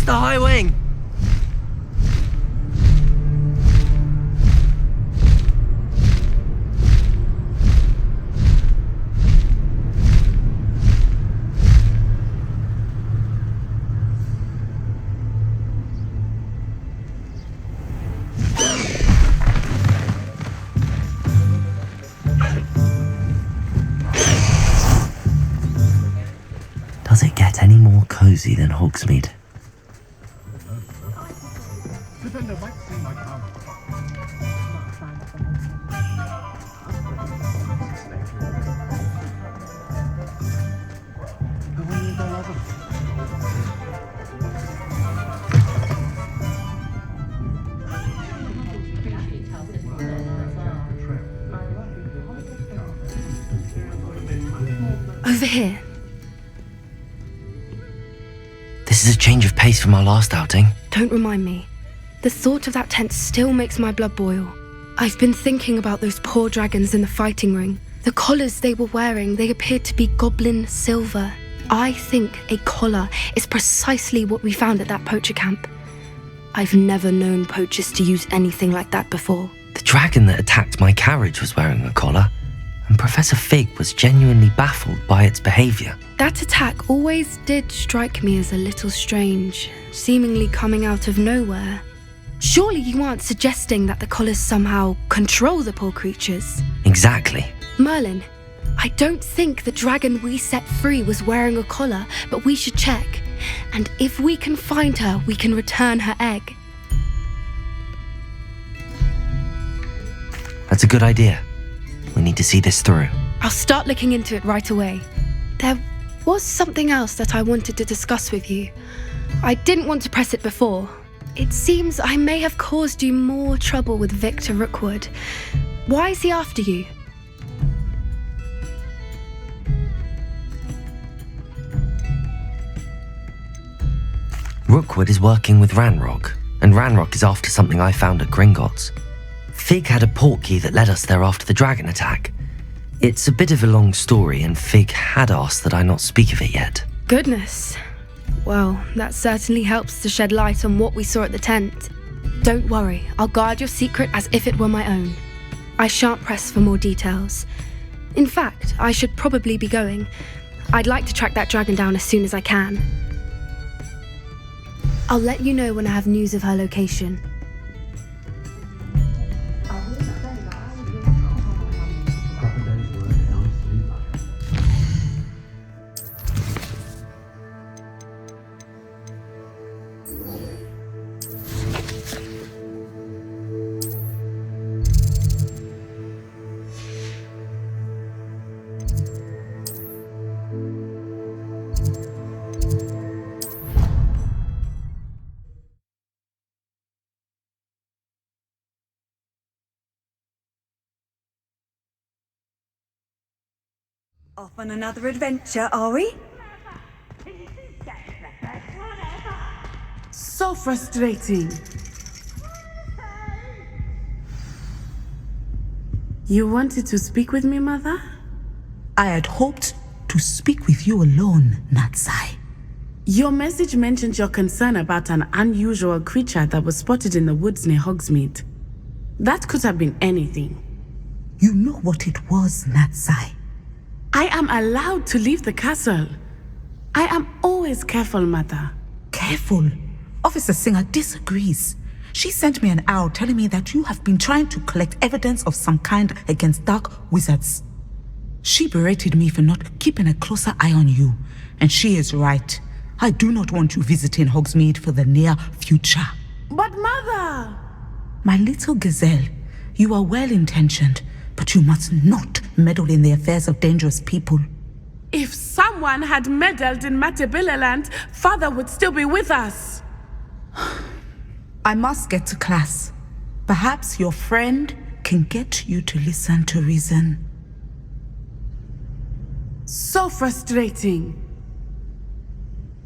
the high wing! Does it get any more cozy than Hogsmeade? Over here. This is a change of pace from our last outing. Don't remind me. The thought of that tent still makes my blood boil. I've been thinking about those poor dragons in the fighting ring. The collars they were wearing, they appeared to be goblin silver. I think a collar is precisely what we found at that poacher camp. I've never known poachers to use anything like that before. The dragon that attacked my carriage was wearing a collar, and Professor Fig was genuinely baffled by its behaviour. That attack always did strike me as a little strange, seemingly coming out of nowhere. Surely you aren't suggesting that the collars somehow control the poor creatures? Exactly. Merlin, I don't think the dragon we set free was wearing a collar, but we should check. And if we can find her, we can return her egg. That's a good idea. We need to see this through. I'll start looking into it right away. There was something else that I wanted to discuss with you. I didn't want to press it before. It seems I may have caused you more trouble with Victor Rookwood. Why is he after you? Rookwood is working with Ranrock, and Ranrock is after something I found at Gringotts. Fig had a portkey that led us there after the dragon attack. It's a bit of a long story, and Fig had asked that I not speak of it yet. Goodness. Well, that certainly helps to shed light on what we saw at the tent. Don't worry, I'll guard your secret as if it were my own. I shan't press for more details. In fact, I should probably be going. I'd like to track that dragon down as soon as I can. I'll let you know when I have news of her location. Off on another adventure, are we? So frustrating. You wanted to speak with me, Mother? I had hoped to speak with you alone, Natsai. Your message mentioned your concern about an unusual creature that was spotted in the woods near Hogsmeade. That could have been anything. You know what it was, Natsai. I am allowed to leave the castle. I am always careful, Mother. Careful. Officer Singer disagrees. She sent me an owl telling me that you have been trying to collect evidence of some kind against dark wizards. She berated me for not keeping a closer eye on you, and she is right. I do not want you visiting Hogsmeade for the near future. But Mother! My little gazelle, you are well-intentioned, but you must not meddle in the affairs of dangerous people. If someone had meddled in Matabeleland, Father would still be with us. I must get to class. Perhaps your friend can get you to listen to reason. So frustrating.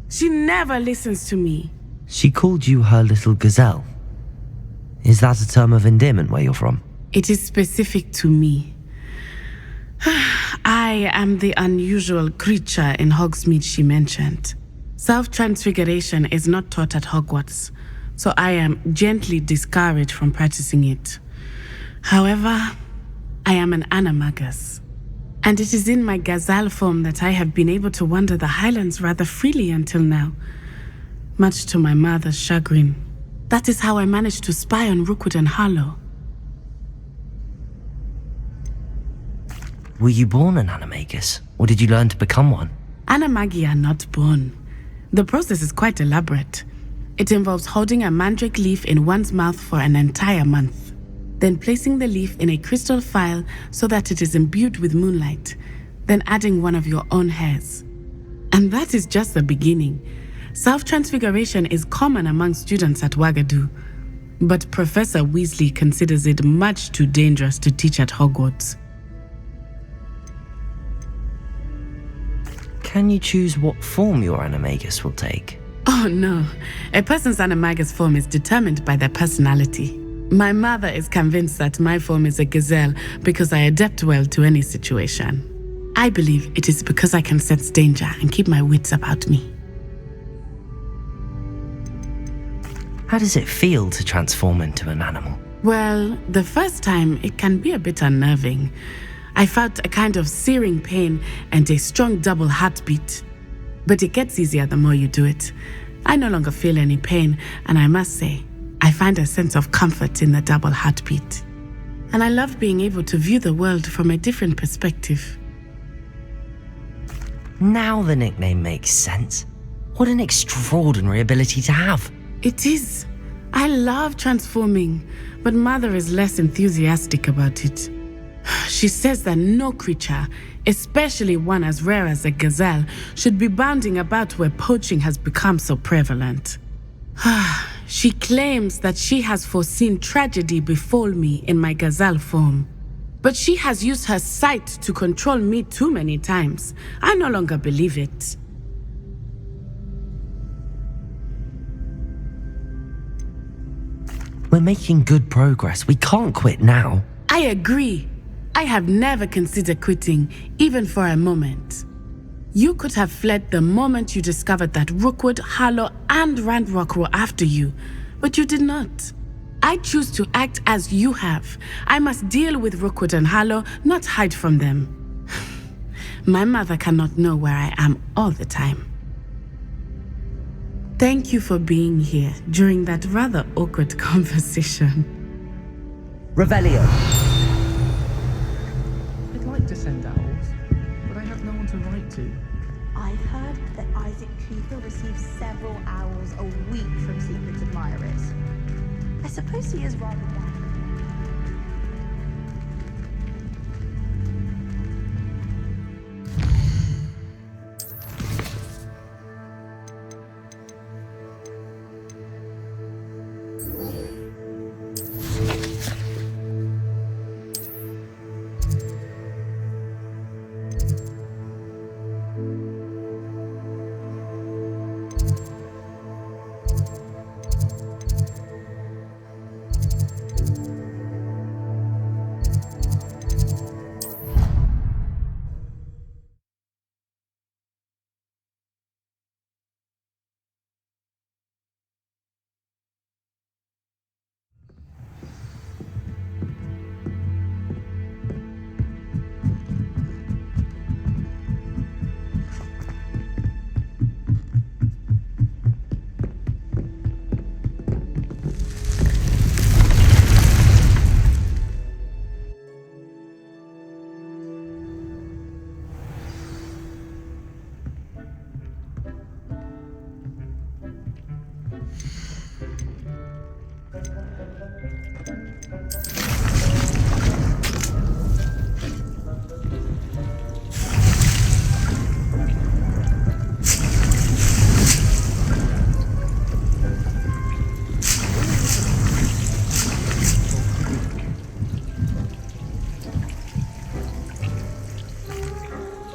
She never listens to me. She called you her little gazelle. Is that a term of endearment where you're from? It is specific to me. I am the unusual creature in Hogsmeade she mentioned. Self-transfiguration is not taught at Hogwarts, so I am gently discouraged from practicing it. However, I am an animagus, and it is in my gazelle form that I have been able to wander the highlands rather freely until now, much to my mother's chagrin. That is how I managed to spy on Rookwood and Harlow. Were you born an animagus, or did you learn to become one? Animagi are not born. The process is quite elaborate. It involves holding a mandrake leaf in one's mouth for an entire month, then placing the leaf in a crystal phial so that it is imbued with moonlight, then adding one of your own hairs. And that is just the beginning. Self-transfiguration is common among students at Wagadu, but Professor Weasley considers it much too dangerous to teach at Hogwarts. Can you choose what form your animagus will take? Oh no, a person's animagus form is determined by their personality. My mother is convinced that my form is a gazelle because I adapt well to any situation. I believe it is because I can sense danger and keep my wits about me. How does it feel to transform into an animal? Well, the first time it can be a bit unnerving. I felt a kind of searing pain and a strong double heartbeat. But it gets easier the more you do it. I no longer feel any pain, and I must say, I find a sense of comfort in the double heartbeat. And I love being able to view the world from a different perspective. Now the nickname makes sense. What an extraordinary ability to have. It is. I love transforming, but Mother is less enthusiastic about it. She says that no creature, especially one as rare as a gazelle, should be bounding about where poaching has become so prevalent. She claims that she has foreseen tragedy befall me in my gazelle form. But she has used her sight to control me too many times. I no longer believe it. We're making good progress. We can't quit now. I agree. I have never considered quitting, even for a moment. You could have fled the moment you discovered that Rookwood, Harlow, and Ranrock were after you, but you did not. I choose to act as you have. I must deal with Rookwood and Harlow, not hide from them. My mother cannot know where I am all the time. Thank you for being here during that rather awkward conversation. Revelio. I'd like to send owls, but I have no one to write to. I've heard that Isaac Cooper receives several owls a week from secret admirers. I suppose he is rather bad.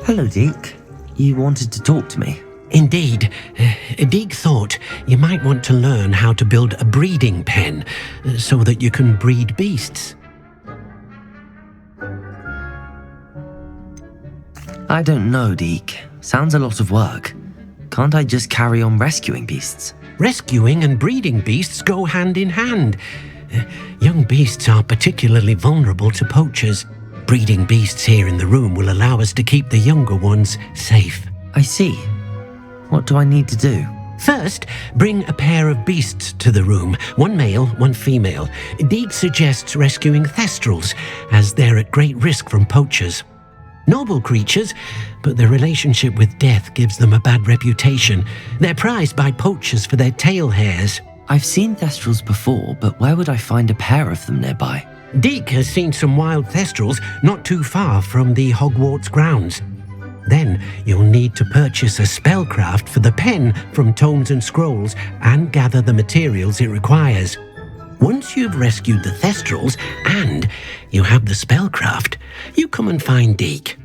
Hello, Deke. You wanted to talk to me? Indeed. Deek thought you might want to learn how to build a breeding pen so that you can breed beasts. I don't know, Deke. Sounds a lot of work. Can't I just carry on rescuing beasts? Rescuing and breeding beasts go hand in hand. Young beasts are particularly vulnerable to poachers. Breeding beasts here in the room will allow us to keep the younger ones safe. I see. What do I need to do? First, bring a pair of beasts to the room, one male, one female. Deek suggests rescuing thestrals, as they're at great risk from poachers. Noble creatures, but their relationship with death gives them a bad reputation. They're prized by poachers for their tail hairs. I've seen thestrals before, but where would I find a pair of them nearby? Deek has seen some wild thestrals not too far from the Hogwarts grounds. Then you'll need to purchase a spellcraft for the pen from Tomes and Scrolls and gather the materials it requires. Once you've rescued the thestrals and you have the spellcraft, you come and find Deek.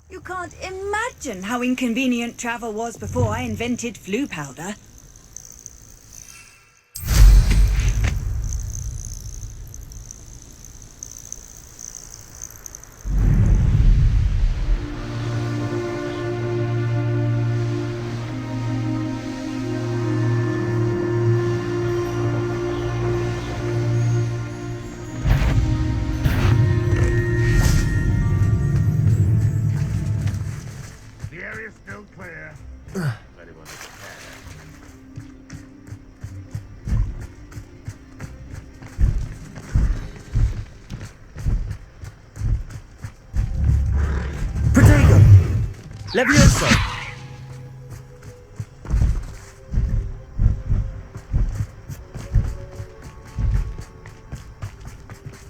You can't imagine how inconvenient travel was before I invented flu powder. Levioso!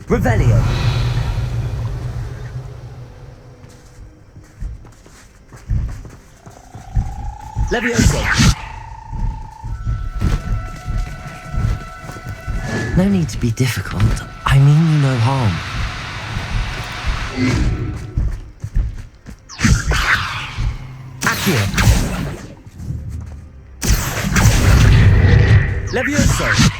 Revelio. Levioso! No need to be difficult. I mean you no harm. AMD Levioso!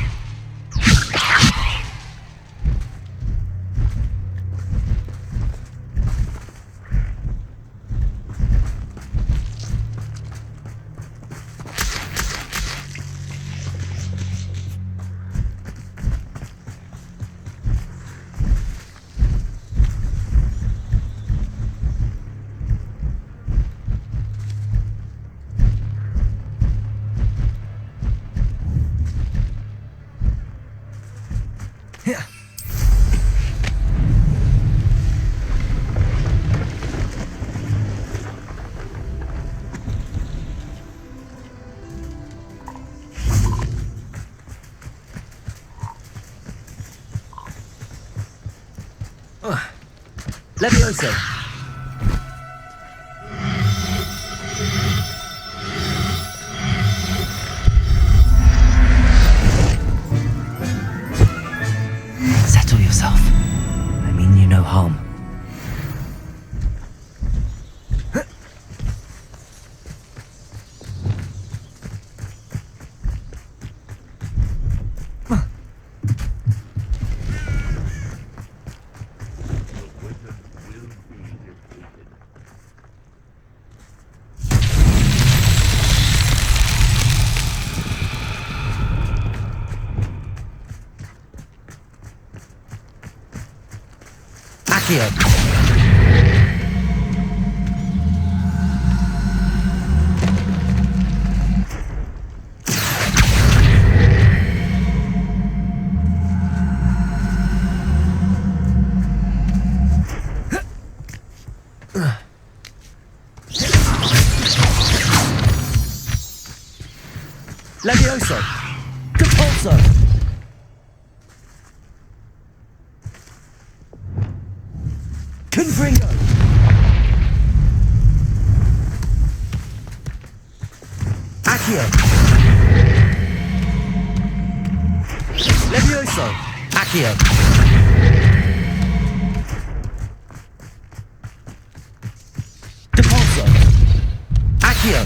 Levioso! Settle yourself. I mean you no harm. Accio. Levioso. Compulso. Confringo! Accio! Levioso! Accio! Depulso! Accio!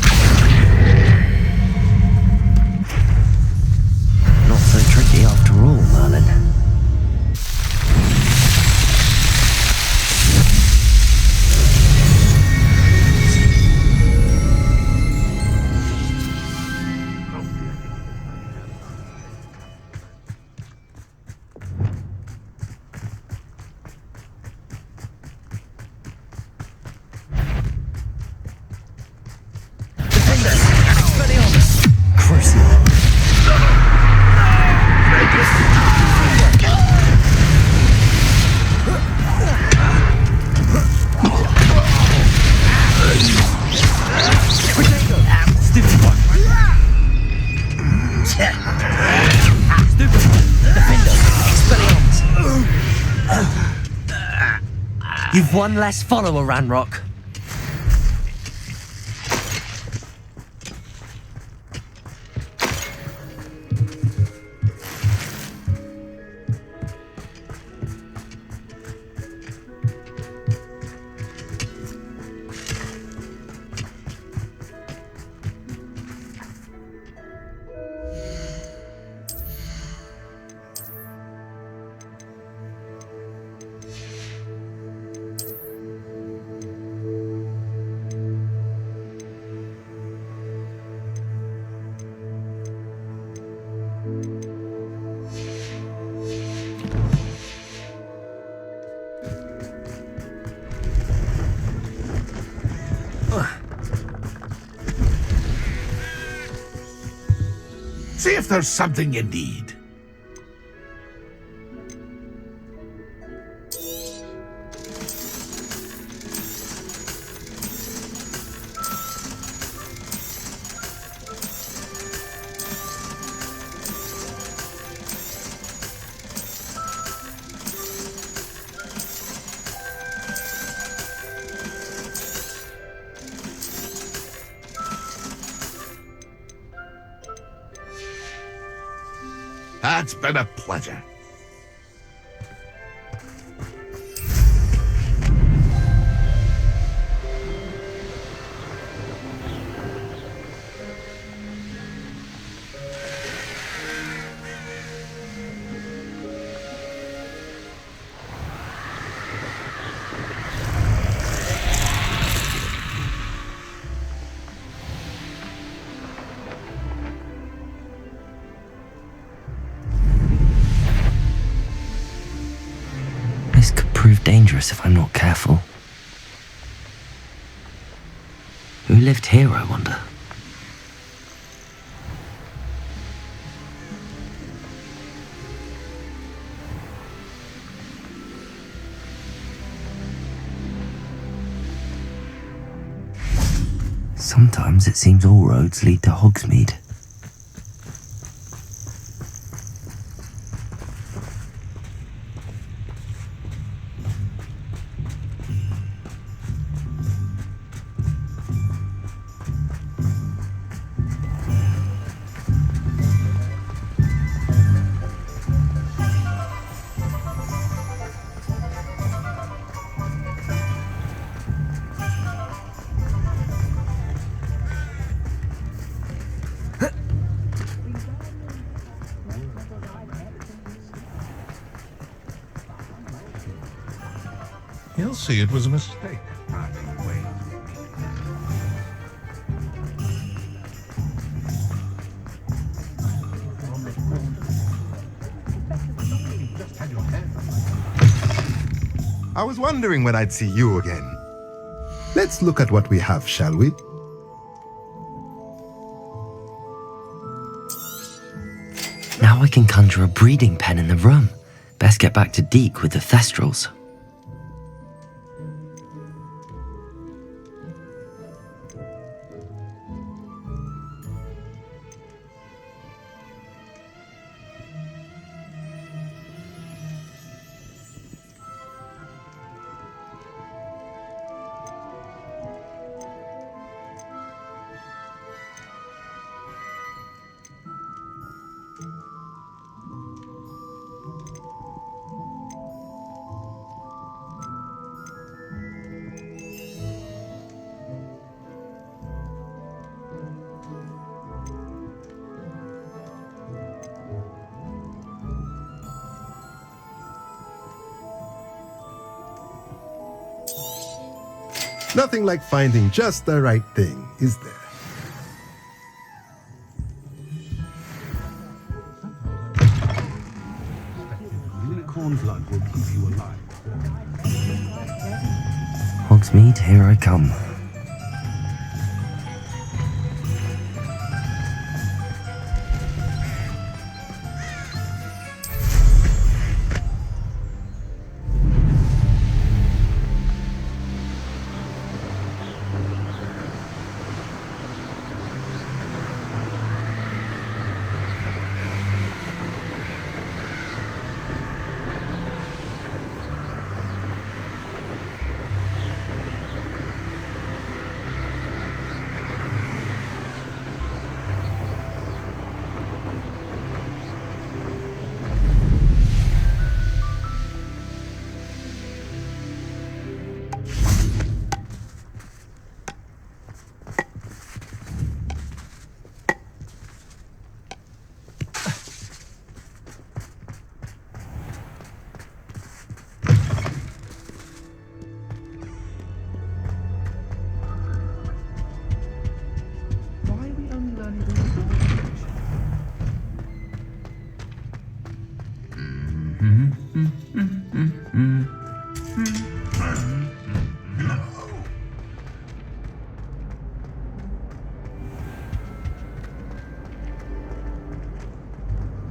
Not so tricky after all, Merlin. You've one less follower, Ranrock. See if there's something you need. It's been a pleasure. This could prove dangerous if I'm not careful. Who lived here, I wonder? Sometimes it seems all roads lead to Hogsmeade. He'll see it was a mistake. I was wondering when I'd see you again. Let's look at what we have, shall we? Now I can conjure a breeding pen in the room. Best get back to Deke with the Thestrals. Nothing like finding just the right thing, is there? Unicorn blood will keep you alive. Hogsmeade, here I come.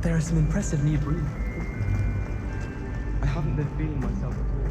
There are some impressive new breeds. I haven't been feeling myself at all.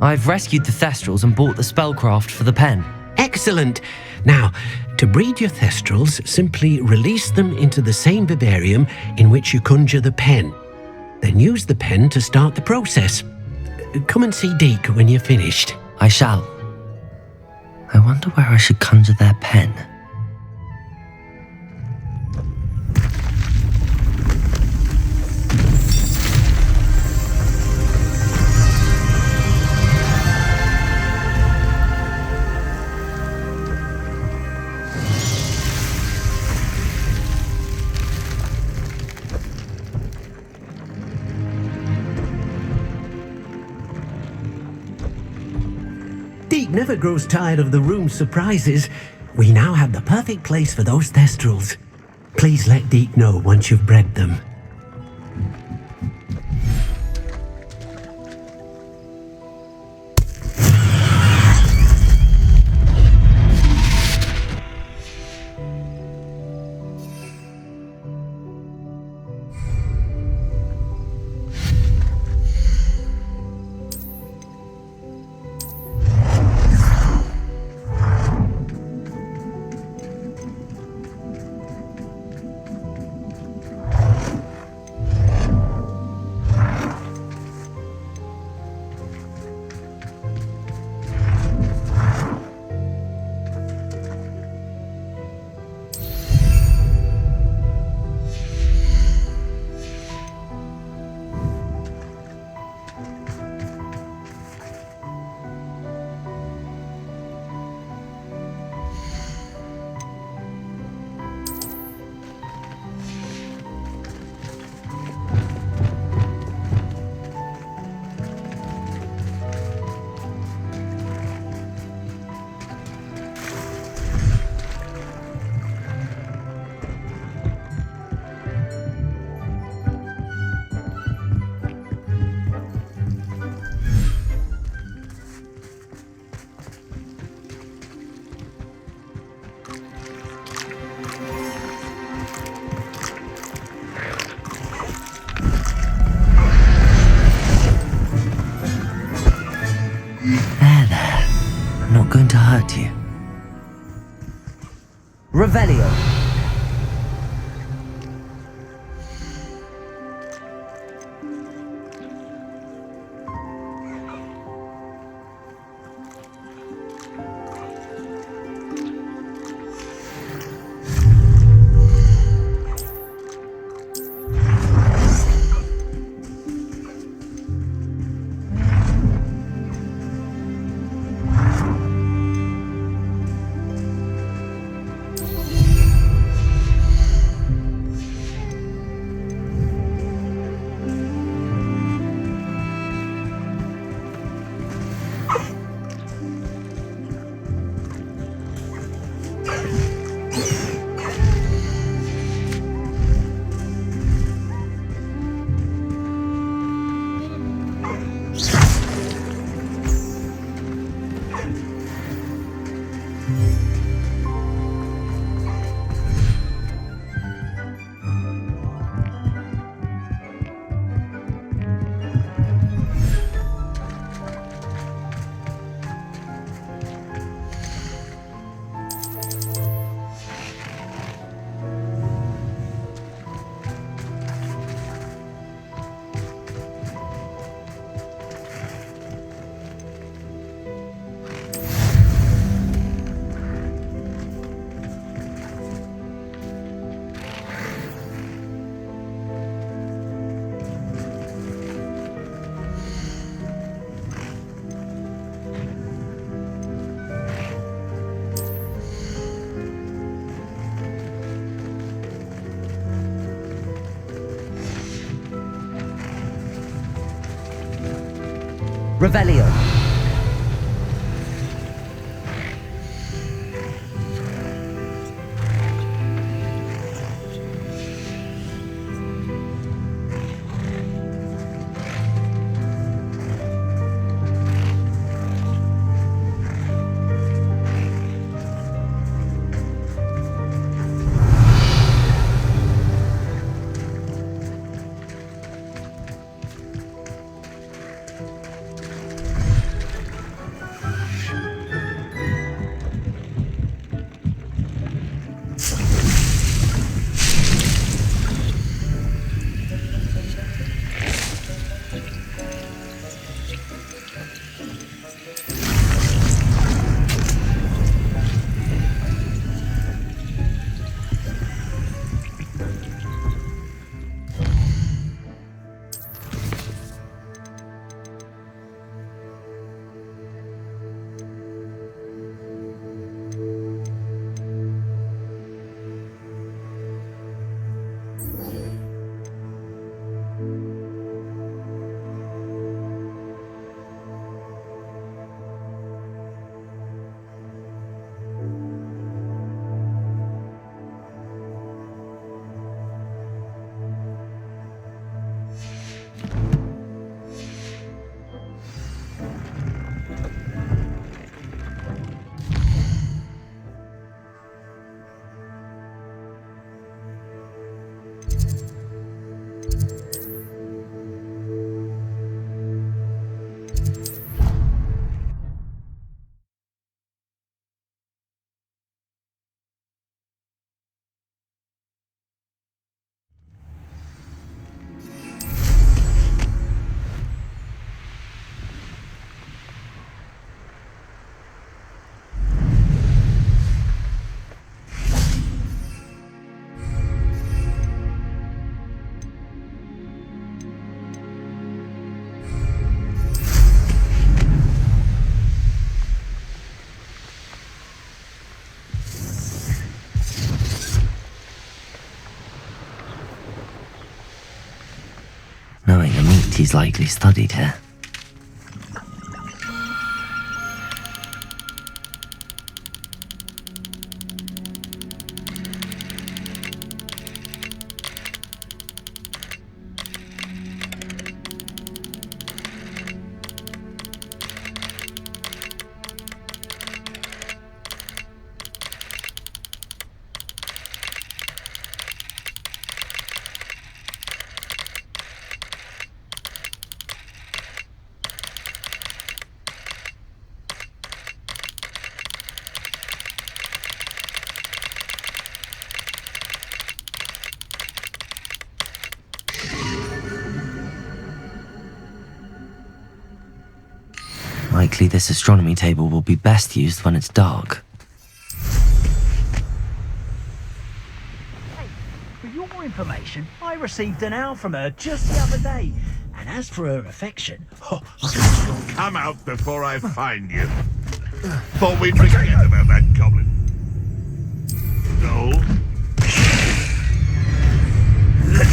I've rescued the Thestrals and bought the spellcraft for the pen. Excellent! Now, to breed your Thestrals, simply release them into the same vivarium in which you conjure the pen. Then use the pen to start the process. Come and see Deke when you're finished. I shall. I wonder where I should conjure their pen. Deke never grows tired of the room's surprises. We now have the perfect place for those Thestrals. Please let Deke know once you've bred them. Going to hurt you. Revelio. Revelio. Knowing the meat, he's likely studied here. Likely this astronomy table will be best used when it's dark. Hey, for your information, I received an owl from her just the other day. And as for her affection, Come out before I find you. Thought we'd forget about that goblin. No.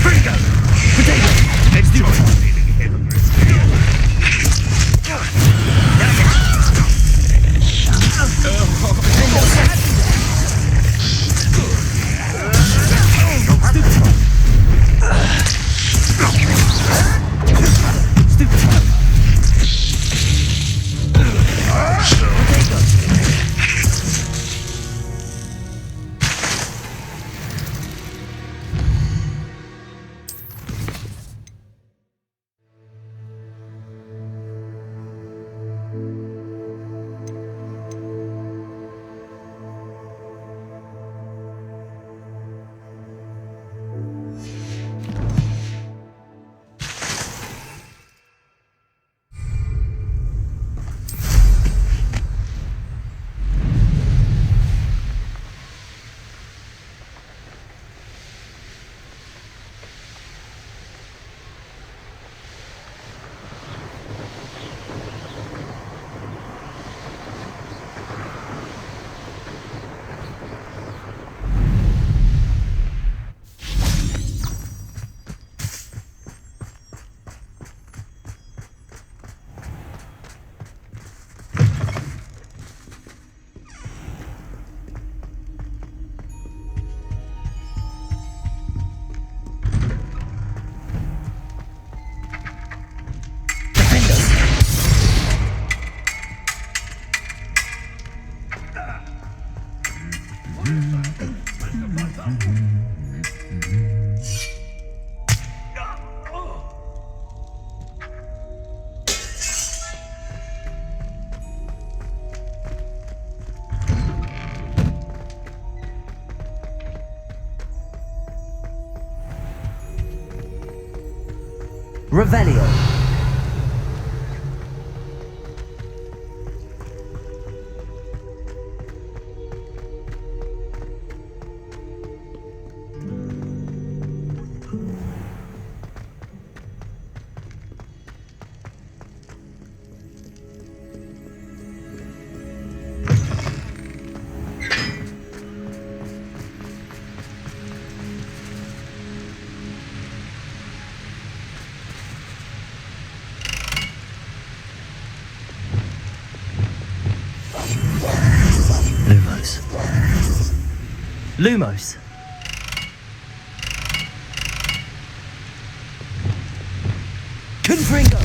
Bingo! Potato! Enjoy stealing hypocrites. Revelio. Lumos. Confringo.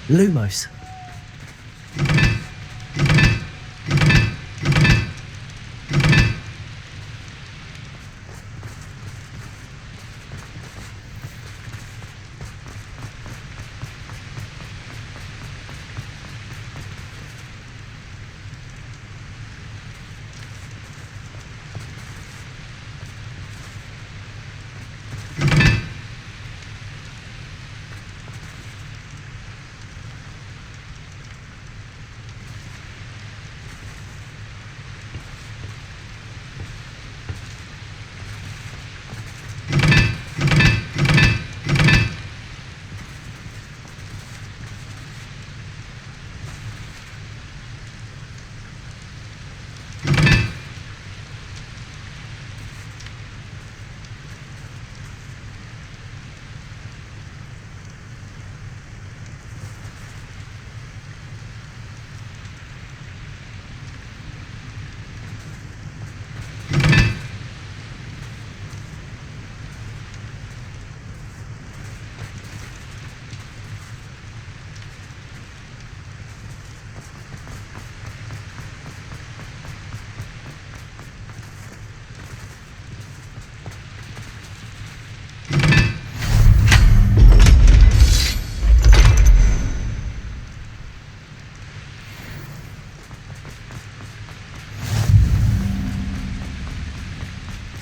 Lumos.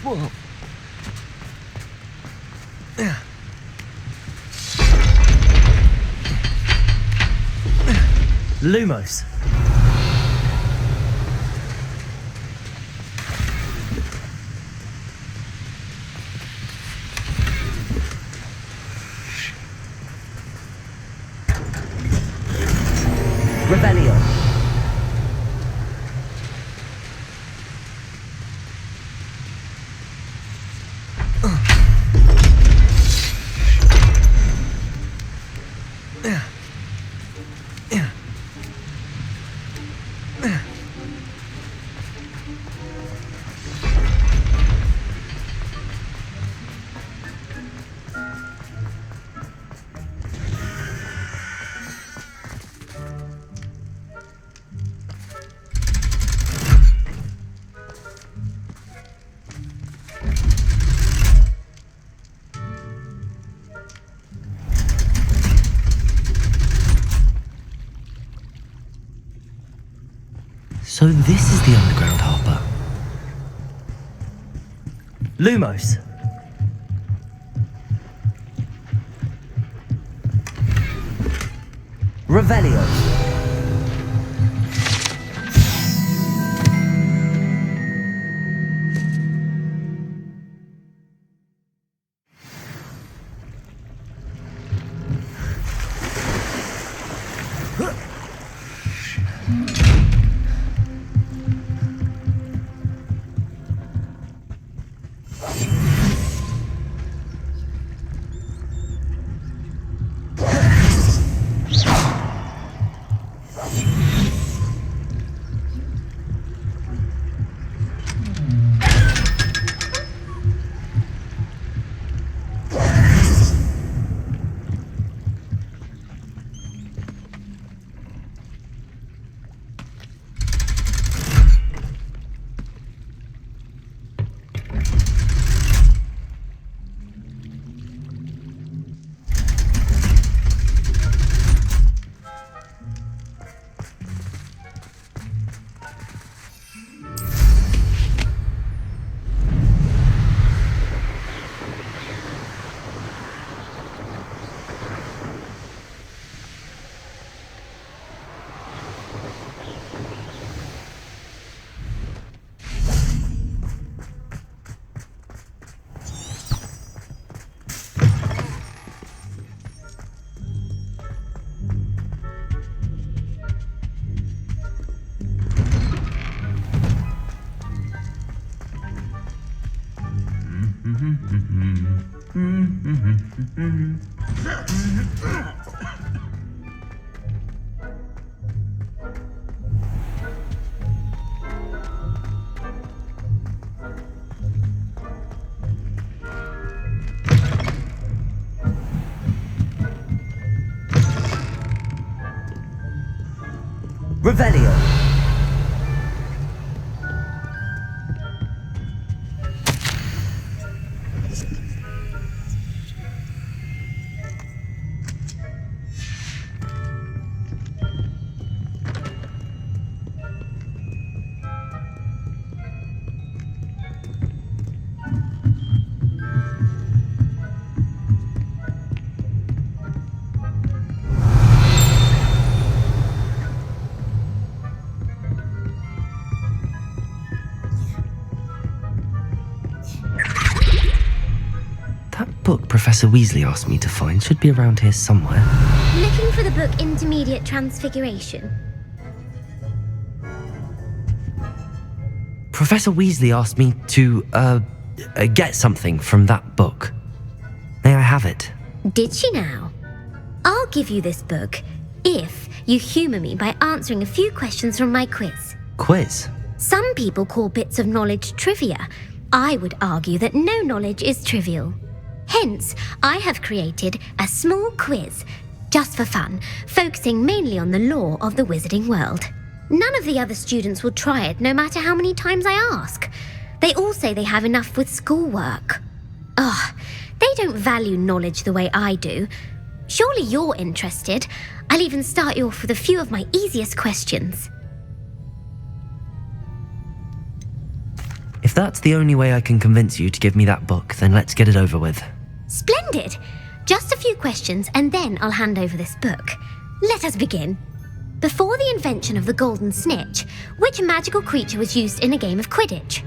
Whoa. Lumos. Revelio. So this is the underground harbour. Lumos. Revelio. Revelio. Book Professor Weasley asked me to find should be around here somewhere. Looking for the book Intermediate Transfiguration? Professor Weasley asked me to, get something from that book. May I have it? Did she now? I'll give you this book if you humour me by answering a few questions from my quiz. Quiz? Some people call bits of knowledge trivia. I would argue that no knowledge is trivial. Hence, I have created a small quiz, just for fun, focusing mainly on the lore of the wizarding world. None of the other students will try it, no matter how many times I ask. They all say they have enough with schoolwork. Ugh, they don't value knowledge the way I do. Surely you're interested. I'll even start you off with a few of my easiest questions. If that's the only way I can convince you to give me that book, then let's get it over with. Splendid! Just a few questions and then I'll hand over this book. Let us begin. Before the invention of the golden snitch, which magical creature was used in a game of Quidditch?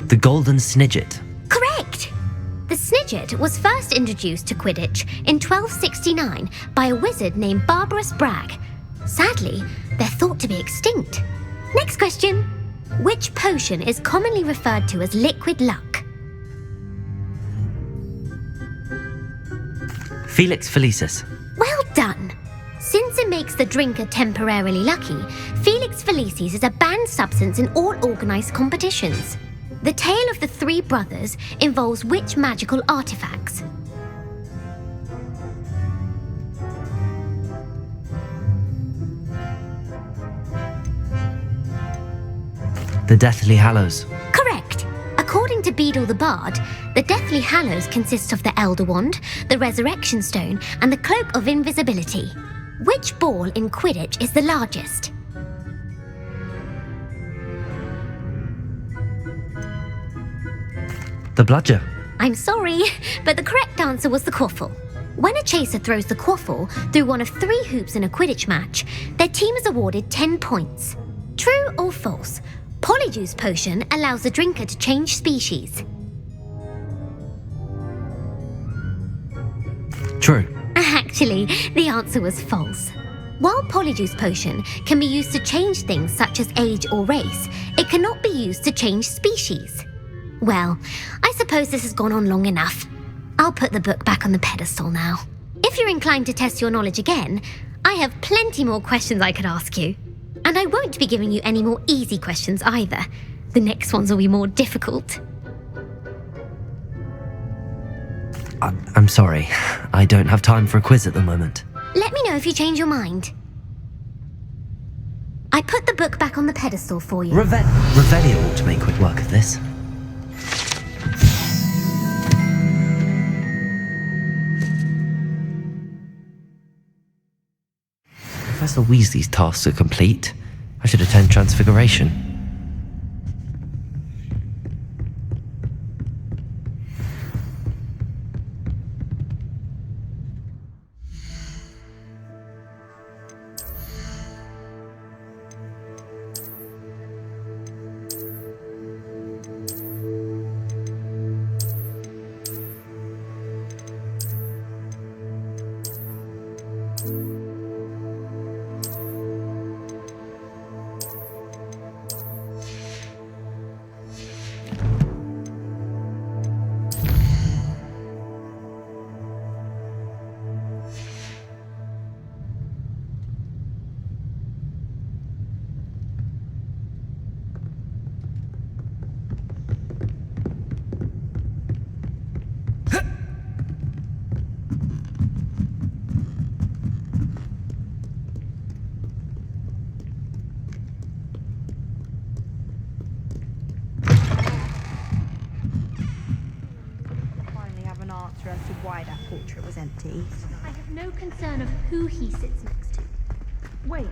The golden snidget. Correct! The snidget was first introduced to Quidditch in 1269 by a wizard named Barbarous Bragg. Sadly, they're thought to be extinct. Next question. Which potion is commonly referred to as liquid luck? Felix Felicis. Well done! Since it makes the drinker temporarily lucky, Felix Felicis is a banned substance in all organised competitions. The tale of the three brothers involves which magical artifacts? The Deathly Hallows. Correct. According to Beadle the Bard, the Deathly Hallows consist of the Elder Wand, the Resurrection Stone, and the Cloak of Invisibility. Which ball in Quidditch is the largest? The Bludger. I'm sorry, but the correct answer was the quaffle. When a chaser throws the quaffle through one of 3 hoops in a Quidditch match, their team is awarded 10 points. True or false? Polyjuice potion allows the drinker to change species. True. Actually, the answer was false. While Polyjuice potion can be used to change things such as age or race, it cannot be used to change species. Well, I suppose this has gone on long enough. I'll put the book back on the pedestal now. If you're inclined to test your knowledge again, I have plenty more questions I could ask you. And I won't be giving you any more easy questions either. The next ones will be more difficult. I'm sorry. I don't have time for a quiz at the moment. Let me know if you change your mind. I put the book back on the pedestal for you. Revelio ought to make quick work of this. Professor Weasley's tasks are complete. I should attend Transfiguration. is empty. I have no concern of who he sits next to. Wait.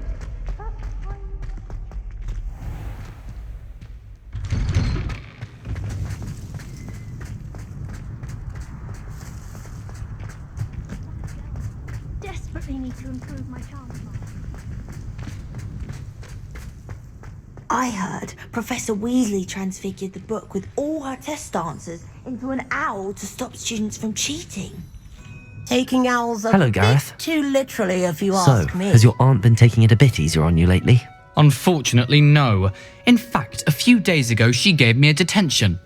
Desperately need to improve my charm. I heard Professor Weasley transfigured the book with all her test answers into an owl to stop students from cheating. Taking owls a Hello, bit Gareth. too literally, if you So, ask me. has your aunt been taking it a bit easier on you lately? Unfortunately, no. In fact, a few days ago, she gave me a detention.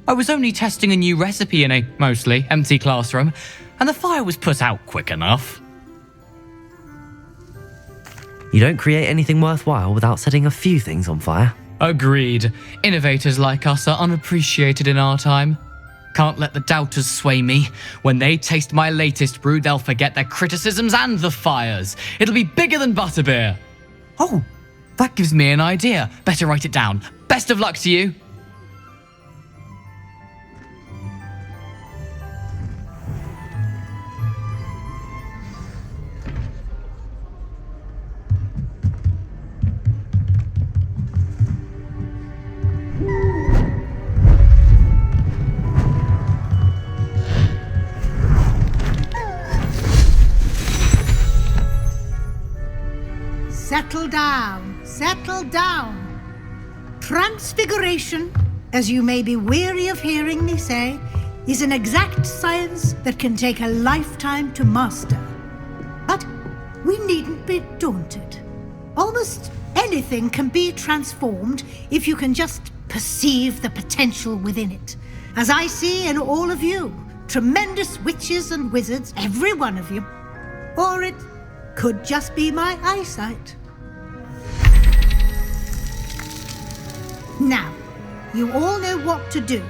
I was only testing a new recipe in a mostly empty classroom, and the fire was put out quick enough. You don't create anything worthwhile without setting a few things on fire. Agreed. Innovators like us are unappreciated in our time. Can't let the doubters sway me. When they taste my latest brew, they'll forget their criticisms and the fires. It'll be bigger than butterbeer. Oh, that gives me an idea. Better write it down. Best of luck to you. Settle down, settle down. Transfiguration, as you may be weary of hearing me say, is an exact science that can take a lifetime to master. But we needn't be daunted. Almost anything can be transformed if you can just perceive the potential within it. As I see in all of you, tremendous witches and wizards, every one of you. Or it could just be my eyesight. Now, you all know what to do.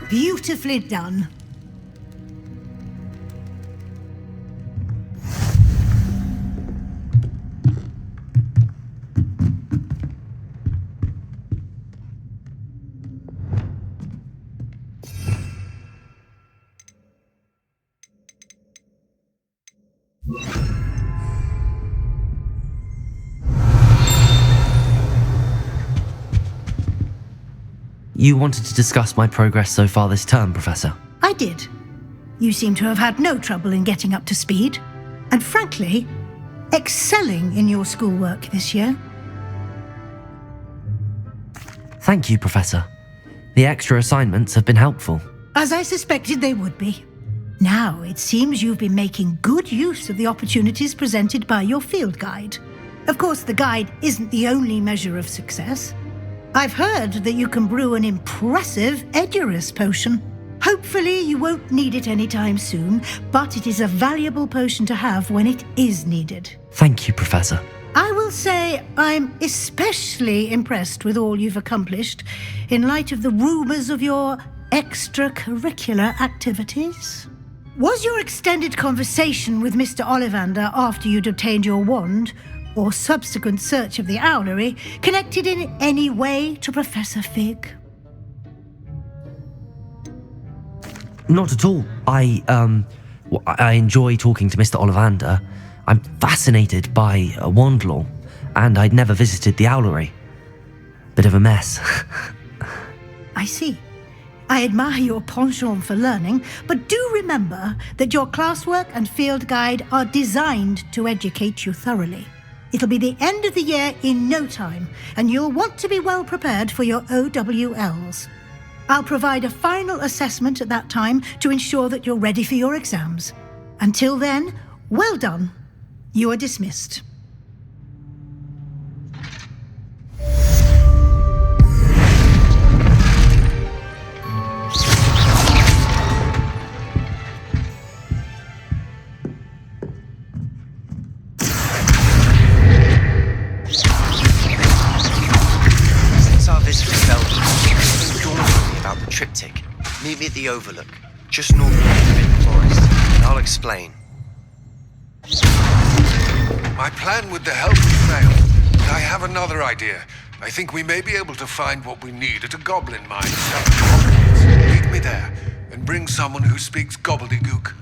Beautifully done. You wanted to discuss my progress so far this term, Professor. I did. You seem to have had no trouble in getting up to speed, and frankly, excelling in your schoolwork this year. Thank you, Professor. The extra assignments have been helpful. As I suspected they would be. Now, it seems you've been making good use of the opportunities presented by your field guide. Of course, the guide isn't the only measure of success. I've heard that you can brew an impressive Edurus potion. Hopefully you won't need it anytime soon, but it is a valuable potion to have when it is needed. Thank you, Professor. I will say I'm especially impressed with all you've accomplished in light of the rumors of your extracurricular activities. Was your extended conversation with Mr. Ollivander after you'd obtained your wand, or subsequent search of the owlery, connected in any way to Professor Fig? Not at all. I enjoy talking to Mr. Ollivander. I'm fascinated by wand law, and I'd never visited the owlery. Bit of a mess. I see. I admire your penchant for learning, but do remember that your classwork and field guide are designed to educate you thoroughly. It'll be the end of the year in no time, and you'll want to be well prepared for your OWLs. I'll provide a final assessment at that time to ensure that you're ready for your exams. Until then, well done. You are dismissed. Meet me at the Overlook, just north of the Unwritten Forest, and I'll explain. My plan with the help failed, but I have another idea. I think we may be able to find what we need at a goblin mine south of Hogwarts. Meet me there, and bring someone who speaks gobbledygook.